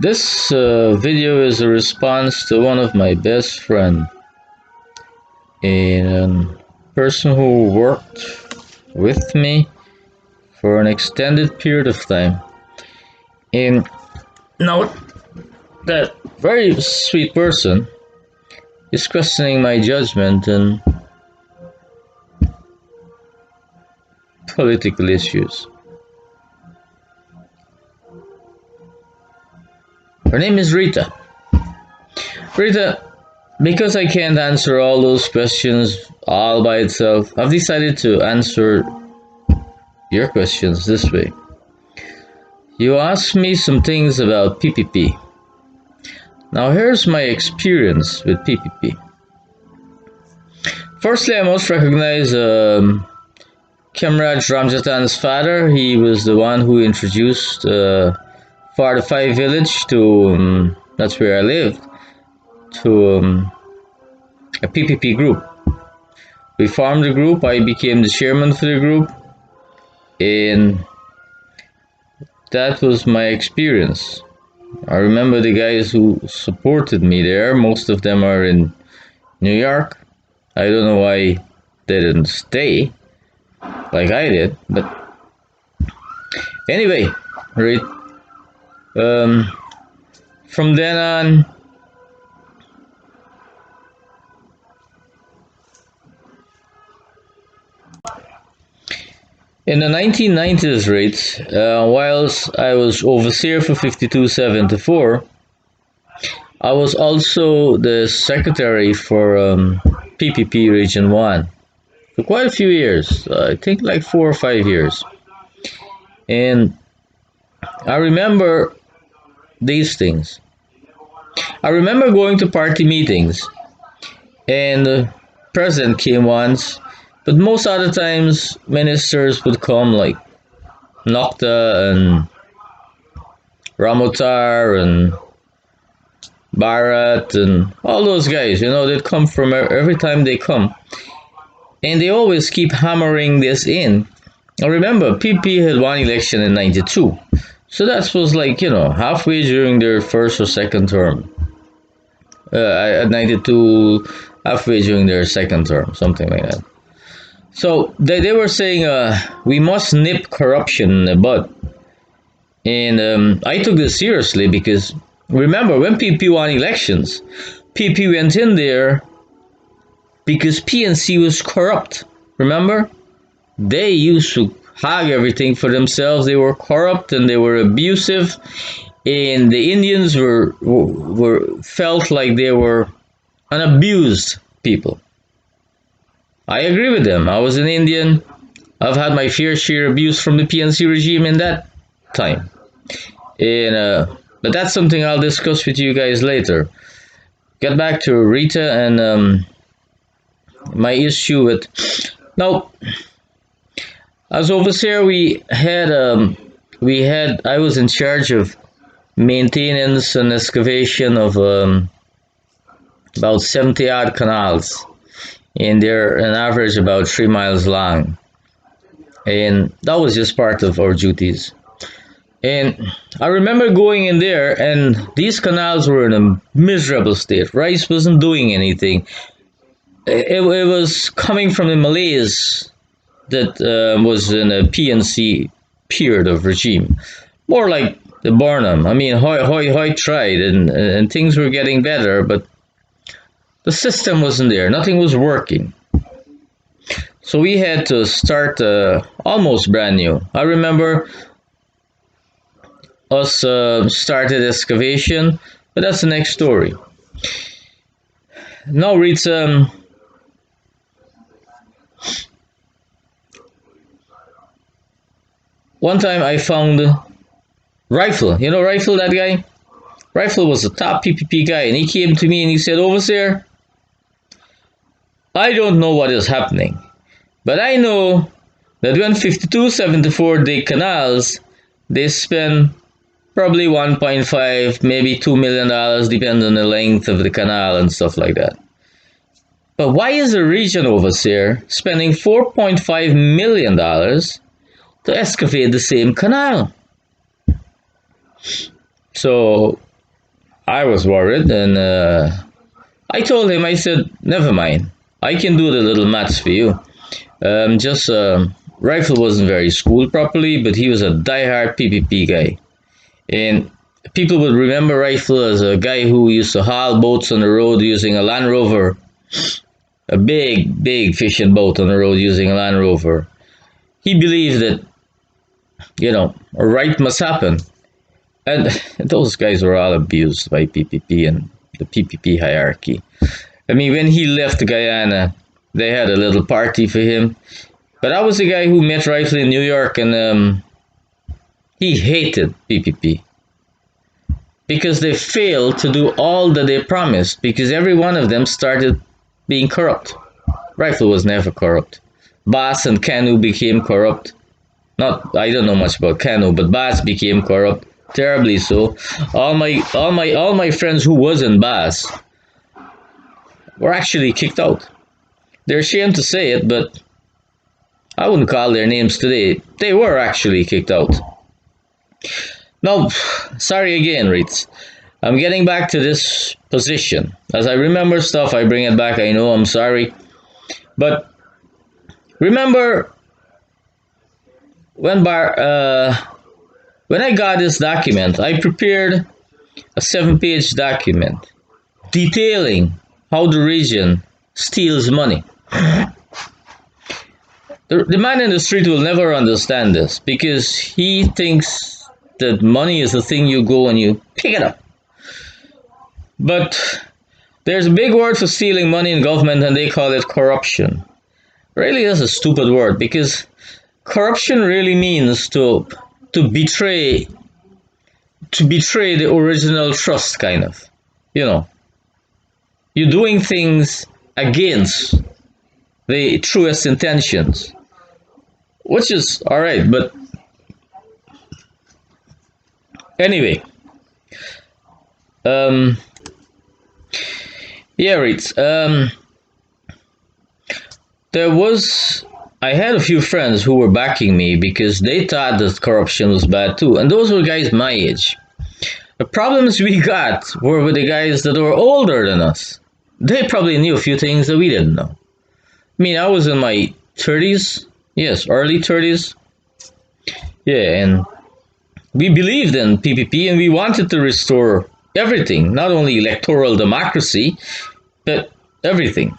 This video is a response to one of my best friend, a person who worked with me for an extended period of time. And now that very sweet person is questioning my judgment and political issues. Her name is Rita. Rita, because I can't answer all those questions all by itself, I've decided to answer your questions this way. You asked me some things about PPP. Now here's my experience with PPP. Firstly, I must recognize Kemraj Ramjatan's father. He was the one who introduced Farda 5 village to, that's where I lived, to a PPP group. We formed a group, I became the chairman for the group, and that was my experience. I remember the guys who supported me there, most of them are in New York. I don't know why they didn't stay like I did, but anyway, right. From then on, in the 1990s, right, whilst I was overseer for 5274, I was also the secretary for PPP Region 1 for quite a few years, I think like 4 or 5 years. And I remember these things. I remember going to party meetings, and the president came once, but most other times ministers would come, like Nokta and Ramotar and Bharat and all those guys. They'd come from every time they come, and they always keep hammering this in. I remember PP had one election in '92, so that was like halfway during their first or second term. At '92, halfway during their second term, something like that. So they were saying we must nip corruption in the bud, and I took this seriously because remember when PP won elections, PP went in there because PNC was corrupt. Remember, they used to hog everything for themselves. They were corrupt and they were abusive, and the Indians were felt like they were an abused people. I agree with them. I was an Indian. I've had my fair share of abuse from the PNC regime in that time, and but that's something I'll discuss with you guys later. Get back to Rita and my issue with now. As overseer, I was in charge of maintenance and excavation of about 70 odd canals, and they're an average about 3 miles long, and that was just part of our duties. And I remember going in there, and these canals were in a miserable state. Rice wasn't doing anything. It was coming from the Malays that was in a PNC period of regime, more like the Barnum. I mean, Hoy tried, and things were getting better, but the system wasn't there. Nothing was working. So we had to start almost brand new. I remember us started excavation, but that's the next story. Now reads one time I found Rifle. You know Rifle, that guy? Rifle was the top PPP guy, and he came to me and he said, "Overseer, I don't know what is happening, but I know that when 5274 dig canals, they spend probably 1.5, maybe $2 million, depending on the length of the canal and stuff like that. But why is the region overseer spending $4.5 million to excavate the same canal?" So I was worried, and I told him, I said, never mind. I can do the little maths for you. Just Rifle wasn't very schooled properly, but he was a die-hard PPP guy. And people would remember Rifle as a guy who used to haul boats on the road using a Land Rover, a big, big fishing boat on the road using a Land Rover. He believed that, a right must happen. And those guys were all abused by PPP and the PPP hierarchy. I mean, when he left Guyana, they had a little party for him. But I was the guy who met Rifle in New York, and he hated PPP because they failed to do all that they promised, because every one of them started being corrupt. Rifle was never corrupt. Bass and Canoe became corrupt. Not, I don't know much about Canoe, but Bass became corrupt, terribly so. All my friends who wasn't Bass were actually kicked out. They're ashamed to say it, but I wouldn't call their names today. They were actually kicked out. Now, sorry again, Reeds. I'm getting back to this position. As I remember stuff, I bring it back. I know I'm sorry. But remember when I got this document, I prepared a 7-page document detailing how the region steals money. The man in the street will never understand this because he thinks that money is the thing you go and you pick it up. But there's a big word for stealing money in government, and they call it corruption. Really, that's a stupid word, because corruption really means to betray the original trust, kind of. You're doing things against the truest intentions, which is all right. But anyway, yeah, Reeds. I had a few friends who were backing me because they thought that corruption was bad too, and those were guys my age. The problems we got were with the guys that were older than us. They probably knew a few things that we didn't know. I mean, I was in my 30s, yes, early 30s. Yeah, and we believed in PPP, and we wanted to restore everything, not only electoral democracy, but everything.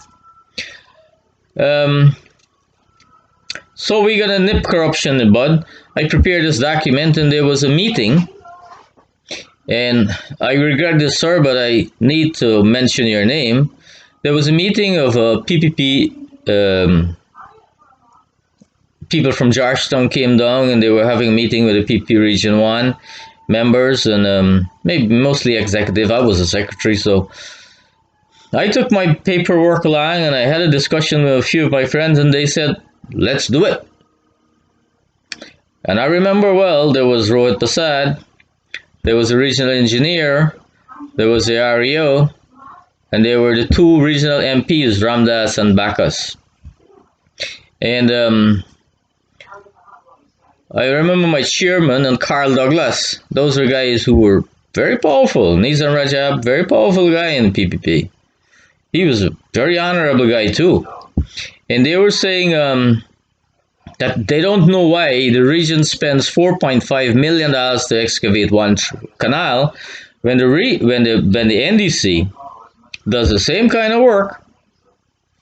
So we're gonna nip corruption in the bud. I prepared this document, and there was a meeting, and I regret this, sir, but I need to mention your name. There was a meeting of PPP people from Georgetown came down, and they were having a meeting with the PPP Region 1 members, and maybe mostly executive. I was a secretary, so I took my paperwork along, and I had a discussion with a few of my friends, and they said, let's do it. And I remember well, there was Rohit Prasad, there was a regional engineer, there was the REO, and there were the two regional MPs, Ramdas and Bacchus. And I remember my chairman and Carl Douglas. Those were guys who were very powerful. Nizam Rajab, very powerful guy in PPP. He was a very honorable guy too. And they were saying that they don't know why the region spends $4.5 million to excavate one canal when the NDC does the same kind of work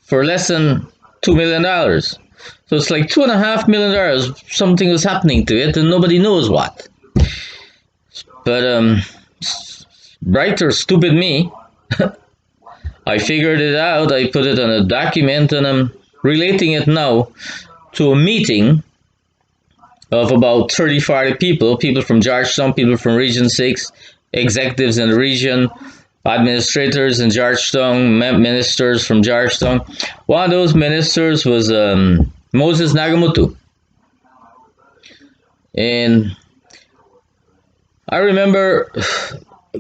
for less than $2 million. So it's like $2.5 million. Something was happening to it, and nobody knows what. But bright or stupid me, I figured it out. I put it on a document, and I'm relating it now to a meeting of about 30-40 people from Georgetown, people from Region 6, executives in the region, administrators in Georgetown, ministers from Georgetown. One of those ministers was Moses Nagamutu. And I remember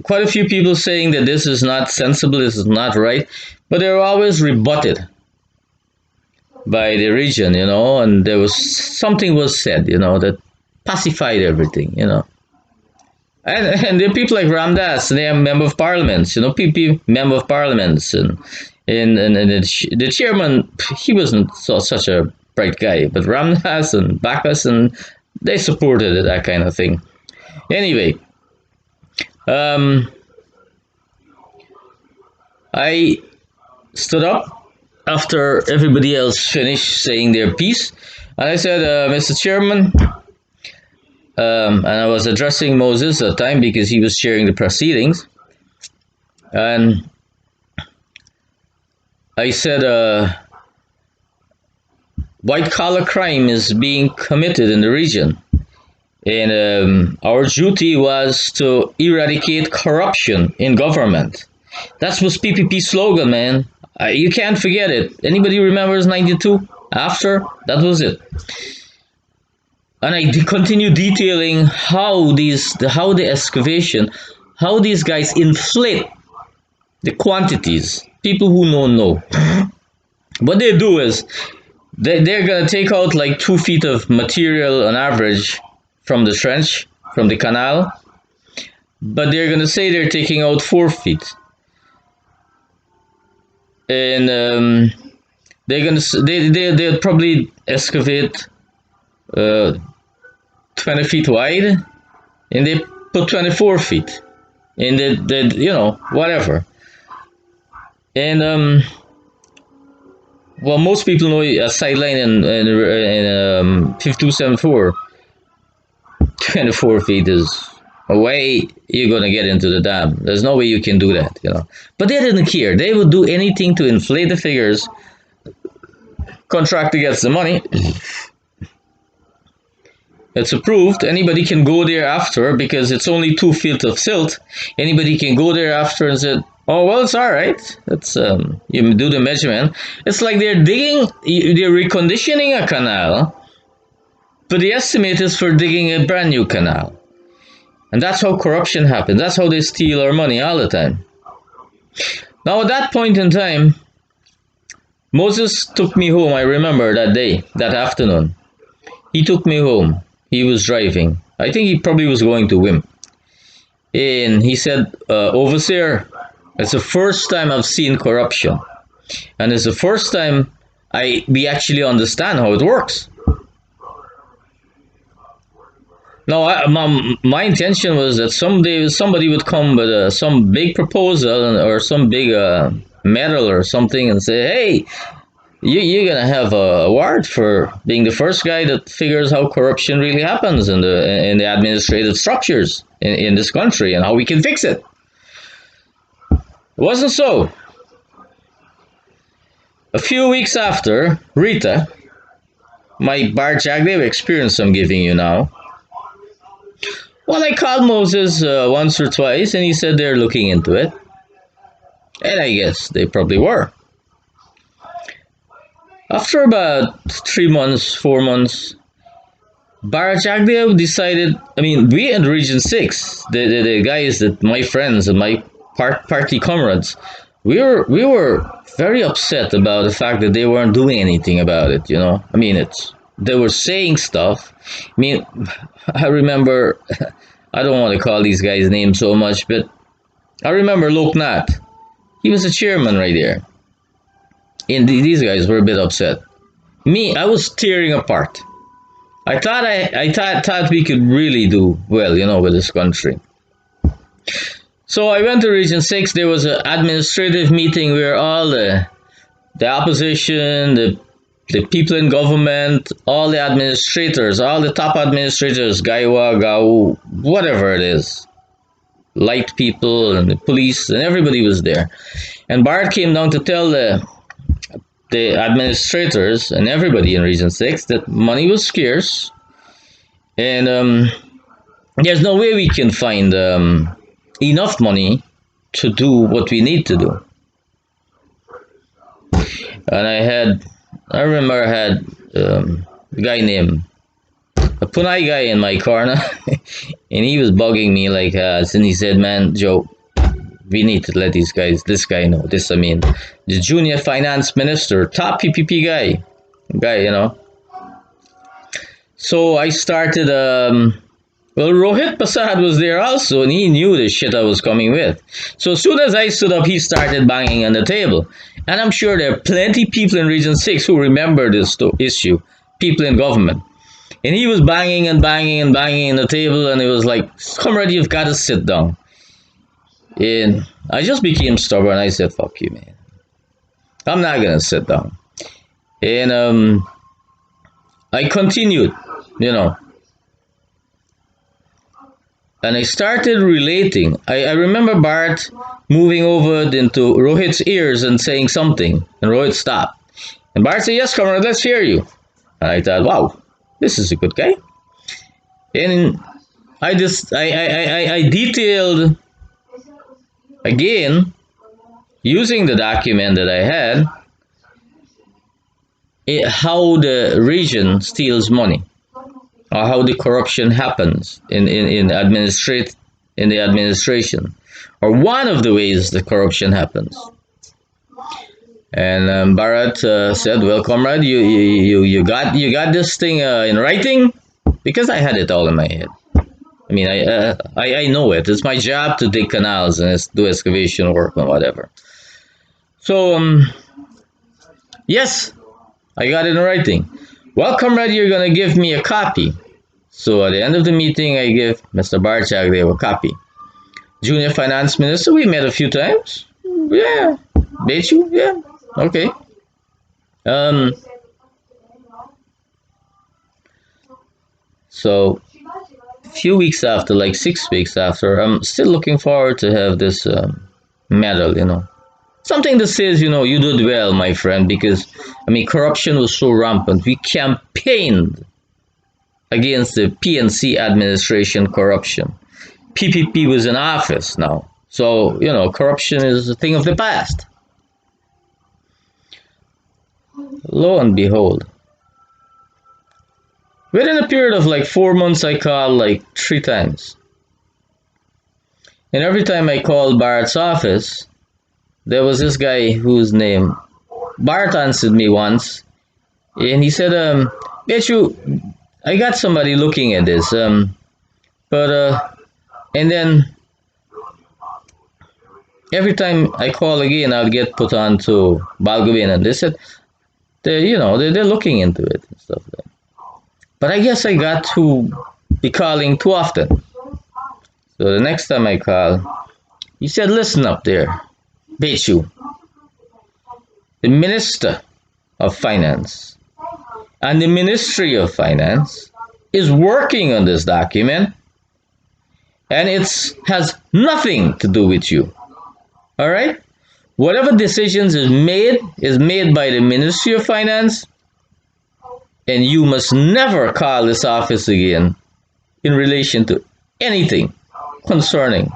quite a few people saying that this is not sensible, this is not right, but they were always rebutted by the region, and there was something was said, that pacified everything, And there are people like Ramdas, and they are member of parliaments, PP member of parliaments, and the chairman, he wasn't such a bright guy, but Ramdas and Bacchus, and they supported it, that kind of thing. Anyway, um, I stood up after everybody else finished saying their piece, and I said, Mr. Chairman, and I was addressing Moses at the time because he was chairing the proceedings, and I said, white collar crime is being committed in the region, and our duty was to eradicate corruption in government. That was PPP slogan, man. You can't forget it. Anybody remembers 92? After, that was it. And I continue detailing how the excavation, how these guys inflate the quantities. People who know. What they do is they're gonna take out like 2 feet of material on average from the trench, from the canal, but they're gonna say they're taking out 4 feet, and they'll probably excavate 20 feet wide, and they put 24 feet, and they whatever, and well, most people know a sideline in 5274. 24 feet is a way you're gonna get into the dam. There's no way you can do that. But they didn't care. They would do anything to inflate the figures. Contractor gets the money. It's approved. Anybody can go there after because it's only 2 feet of silt. Anybody can go there after and say, "Oh well, it's all right." It's you do the measurement. It's like they're reconditioning a canal, but the estimate is for digging a brand new canal. And that's how corruption happens. That's how they steal our money all the time. Now, at that point in time, Moses took me home. I remember that day, that afternoon. He took me home. He was driving. I think he probably was going to Wim. And he said, Overseer, it's the first time I've seen corruption. And it's the first time we actually understand how it works. No, my intention was that someday somebody would come with some big proposal or some big medal or something and say, "Hey, you're gonna have a award for being the first guy that figures how corruption really happens in the administrative structures in this country and how we can fix it." It wasn't so. A few weeks after, Rita, my bar Jagdev experience I'm giving you now. Well, I called Moses once or twice, and he said they're looking into it. And I guess they probably were. After about 3 months, 4 months, Barajagdev decided, we in Region 6, the guys that my friends and my party comrades, we were very upset about the fact that they weren't doing anything about it, they were saying stuff. I remember, I don't want to call these guys names so much, but I remember Loknath. He was the chairman right there. And these guys were a bit upset. Me, I was tearing apart. I thought we could really do well, with this country. So I went to Region 6. There was an administrative meeting where all the opposition, the people in government, all the administrators, all the top administrators, Gaiwa, Gau, whatever it is, light people and the police, and everybody was there. And Bart came down to tell the administrators and everybody in Region 6 that money was scarce, and there's no way we can find enough money to do what we need to do. And I remember I had a guy named a Punai guy in my corner, and he was bugging me like, and he said, "Man, Joe, we need to let this guy know. The junior finance minister, top PPP guy. So I started Well, Rohit Prasad was there also, and he knew the shit I was coming with. So as soon as I stood up, he started banging on the table. And I'm sure there are plenty people in Region 6 who remember this issue, people in government. And he was banging and banging and banging on the table, and it was like, comrade, you've got to sit down. And I just became stubborn. I said, fuck you, man. I'm not going to sit down. And I continued, you know, and I started relating. I remember Bart moving over into Rohit's ears and saying something, and Rohit stopped. And Bart said, yes, comrade, let's hear you. And I thought, wow, this is a good guy. And I detailed again, using the document that I had, how the region steals money, or how the corruption happens in the administration, or one of the ways the corruption happens. And Bharat said, "Well, comrade, you got this thing in writing," because I had it all in my head. I mean, I know it. It's my job to dig canals and do excavation work and whatever. So yes, I got it in writing. Well, comrade, you're gonna give me a copy. So at the end of the meeting, I give Mr. Barchagdev a copy. Junior Finance Minister, we met a few times. Yeah, Bechu, yeah, okay. Um, so a few weeks after, like 6 weeks after, I'm still looking forward to have this medal, you know. Something that says, you know, you did well, my friend, because, I mean, corruption was so rampant. We campaigned against the PNC administration corruption. PPP was in office now. So, you know, corruption is a thing of the past. Lo and behold, within a period of like 4 months, I called like 3 times. And every time I called Barrett's office, there was this guy whose name, Bart answered me once, and he said, Bechu, I got somebody looking at this, but and then every time I call again, I'll get put on to Balgobin, and they said, they're looking into it and stuff like that. But I guess I got to be calling too often. So the next time I called, he said, listen up there, Bechu, the Minister of Finance and the Ministry of Finance is working on this document, and it has nothing to do with you. All right? Whatever decisions is made by the Ministry of Finance, and you must never call this office again in relation to anything concerning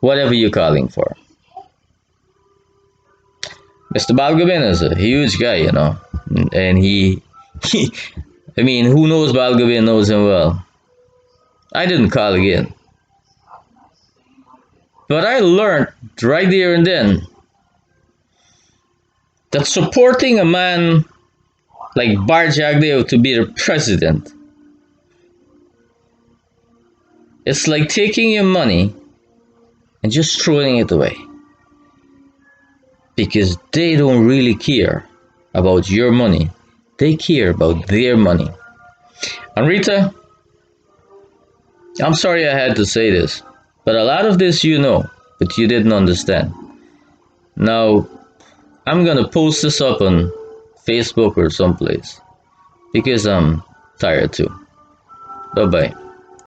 whatever you're calling for. Mr. Balgobin is a huge guy, you know, and he I mean, who knows Balgobin knows him well. I didn't call again. But I learned right there and then that supporting a man like Bart Jagdeo to be the president, it's like taking your money and just throwing it away. Because they don't really care about your money. They care about their money. And Rita, I'm sorry I had to say this, but a lot of this you know, but you didn't understand. Now, I'm gonna post this up on Facebook or someplace because I'm tired too. Bye bye.